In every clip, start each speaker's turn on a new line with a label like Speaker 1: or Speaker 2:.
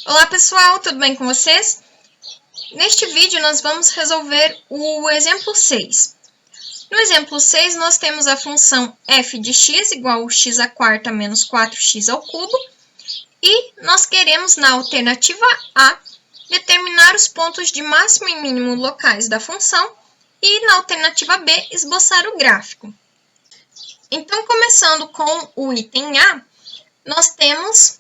Speaker 1: Olá pessoal, tudo bem com vocês? Neste vídeo nós vamos resolver o exemplo 6. No exemplo 6 nós temos a função f de x igual a x à quarta menos 4x ao cubo e nós queremos na alternativa A determinar os pontos de máximo e mínimo locais da função e na alternativa B esboçar o gráfico. Então começando com o item A, nós temos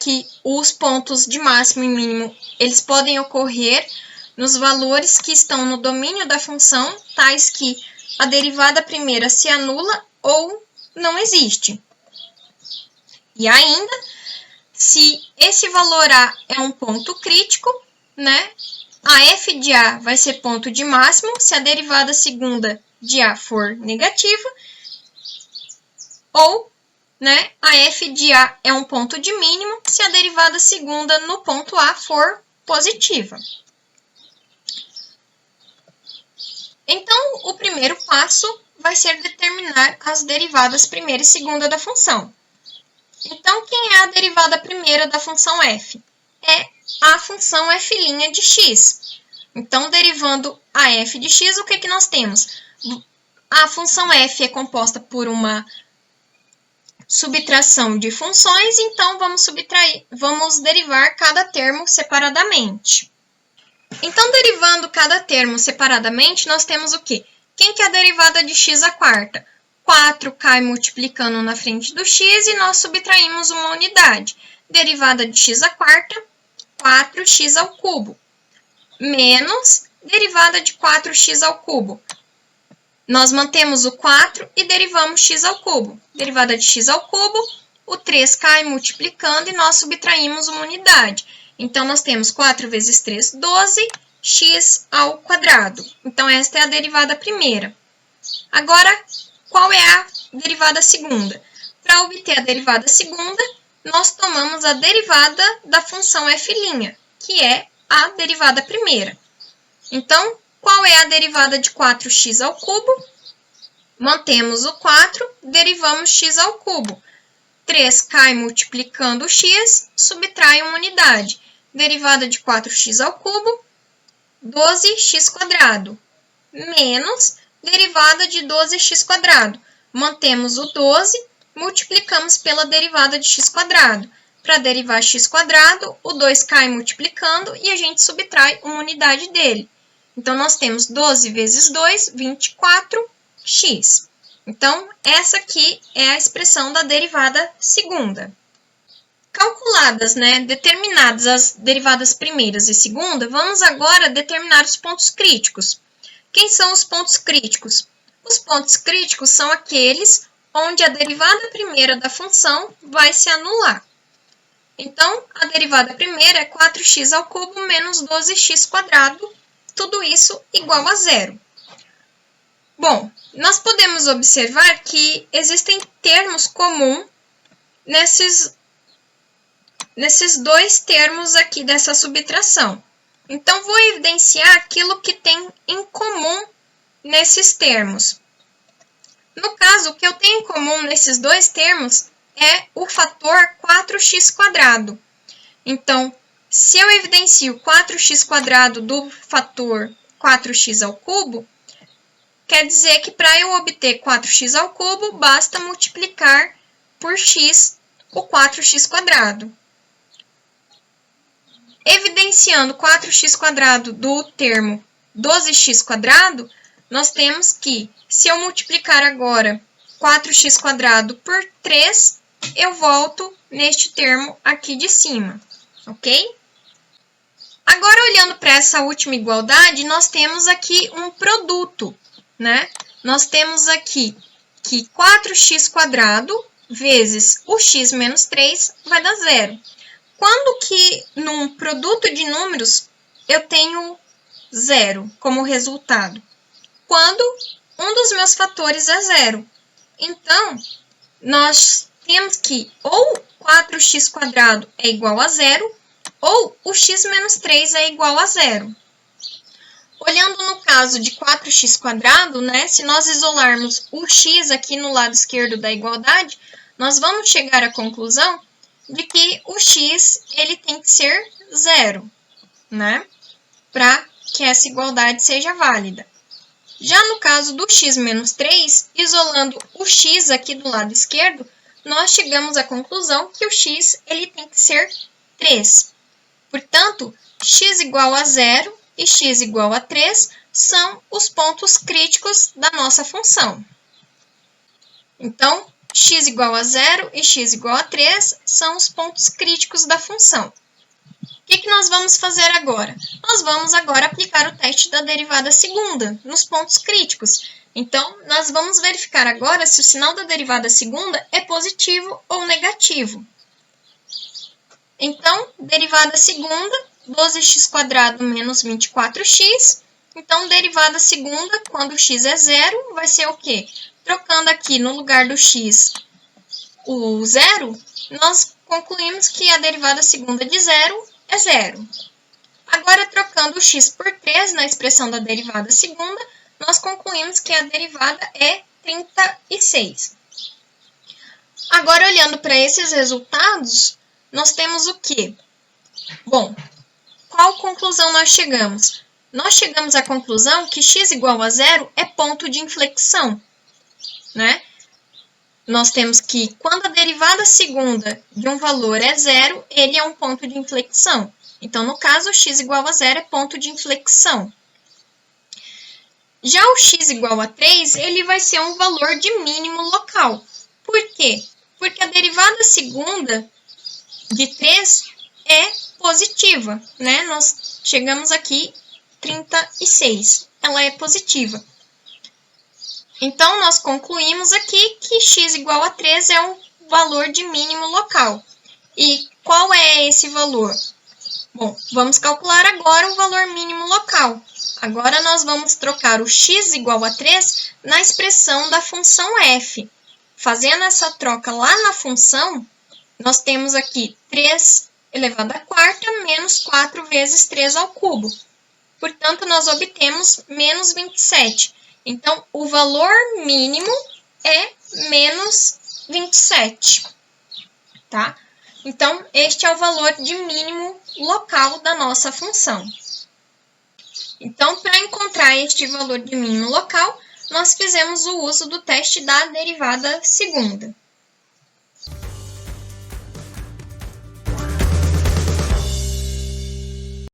Speaker 1: que os pontos de máximo e mínimo eles podem ocorrer nos valores que estão no domínio da função, tais que a derivada primeira se anula ou não existe. E ainda, se esse valor A é um ponto crítico, a f de A vai ser ponto de máximo se a derivada segunda de A for negativa, ou a f de A é um ponto de mínimo se a derivada segunda no ponto A for positiva. Então, o primeiro passo vai ser determinar as derivadas primeira e segunda da função. Então, quem é a derivada primeira da função f? É a função f' de x. Então, derivando a f de x, o que nós temos? A função f é composta por uma subtração de funções, então vamos derivar cada termo separadamente. Então, derivando cada termo separadamente, nós temos o quê? Quem que é a derivada de x à quarta? 4 cai multiplicando na frente do x e nós subtraímos uma unidade. Derivada de x à quarta, 4x ao cubo, menos derivada de 4x ao cubo. Nós mantemos o 4 e derivamos x ao cubo. Derivada de x ao cubo, o 3 cai multiplicando e nós subtraímos uma unidade. Então, nós temos 4 vezes 3, 12, x ao quadrado. Então, esta é a derivada primeira. Agora, qual é a derivada segunda? Para obter a derivada segunda, nós tomamos a derivada da função f', que é a derivada primeira. Então, qual é a derivada de 4x ao cubo? Mantemos o 4, derivamos x ao cubo. 3 cai multiplicando o x, subtrai uma unidade. Derivada de 4x ao cubo, 12x², menos derivada de 12x². Mantemos o 12, multiplicamos pela derivada de x². Para derivar x², o 2 cai multiplicando e a gente subtrai uma unidade dele. Então, nós temos 12 vezes 2, 24x. Então, essa aqui é a expressão da derivada segunda. Calculadas, determinadas as derivadas primeiras e segunda, vamos agora determinar os pontos críticos. Quem são os pontos críticos? Os pontos críticos são aqueles onde a derivada primeira da função vai se anular. Então, a derivada primeira é 4x ao cubo menos 12x², tudo isso igual a zero. Bom, nós podemos observar que existem termos comuns nesses dois termos aqui dessa subtração. Então, vou evidenciar aquilo que tem em comum nesses termos. No caso, o que eu tenho em comum nesses dois termos é o fator 4x². Então, se eu evidencio 4x² do fator 4x ao cubo, quer dizer que para eu obter 4x ao cubo, basta multiplicar por x o 4x². Evidenciando 4x² do termo 12x², nós temos que, se eu multiplicar agora 4x² por 3, eu volto neste termo aqui de cima, ok? Agora, olhando para essa última igualdade, nós temos aqui um produto, Nós temos aqui que 4x² vezes o x menos 3 vai dar zero. Quando que num produto de números eu tenho zero como resultado? Quando um dos meus fatores é zero. Então, nós temos que ou 4x² é igual a zero, ou o x menos 3 é igual a zero. Olhando no caso de 4x², se nós isolarmos o x aqui no lado esquerdo da igualdade, nós vamos chegar à conclusão de que o x ele tem que ser 0, né? Para que essa igualdade seja válida. Já no caso do x menos 3, isolando o x aqui do lado esquerdo, nós chegamos à conclusão que o x ele tem que ser 3. Portanto, x igual a 0 e x igual a 3 são os pontos críticos da nossa função. Então, x igual a 0 e x igual a 3 são os pontos críticos da função. O que nós vamos fazer agora? Nós vamos agora aplicar o teste da derivada segunda nos pontos críticos. Então, nós vamos verificar agora se o sinal da derivada segunda é positivo ou negativo. Então, derivada segunda, 12x² menos 24x. Então, derivada segunda, quando o x é 0, vai ser o quê? Trocando aqui no lugar do x o 0, nós concluímos que a derivada segunda de 0 é 0. Agora, trocando o x por 3 na expressão da derivada segunda, nós concluímos que a derivada é 36. Agora, olhando para esses resultados, nós temos o quê? Bom, qual conclusão nós chegamos? Nós chegamos à conclusão que x igual a 0 é ponto de inflexão, né? Nós temos que, quando a derivada segunda de um valor é 0, ele é um ponto de inflexão. Então, no caso, x igual a 0 é ponto de inflexão. Já o x igual a 3, ele vai ser um valor de mínimo local. Por quê? Porque a derivada segunda de 3 é positiva, né? Nós chegamos aqui 36. Ela é positiva. Então, nós concluímos aqui que x igual a 3 é um valor de mínimo local. E qual é esse valor? Bom, vamos calcular agora o valor mínimo local. Agora, nós vamos trocar o x igual a 3 na expressão da função f. Fazendo essa troca lá na função, nós temos aqui 3 elevado à quarta menos 4 vezes 3 ao cubo. Portanto, nós obtemos menos 27. Então, o valor mínimo é menos 27, tá? Então, este é o valor de mínimo local da nossa função. Então, para encontrar este valor de mínimo local, nós fizemos o uso do teste da derivada segunda.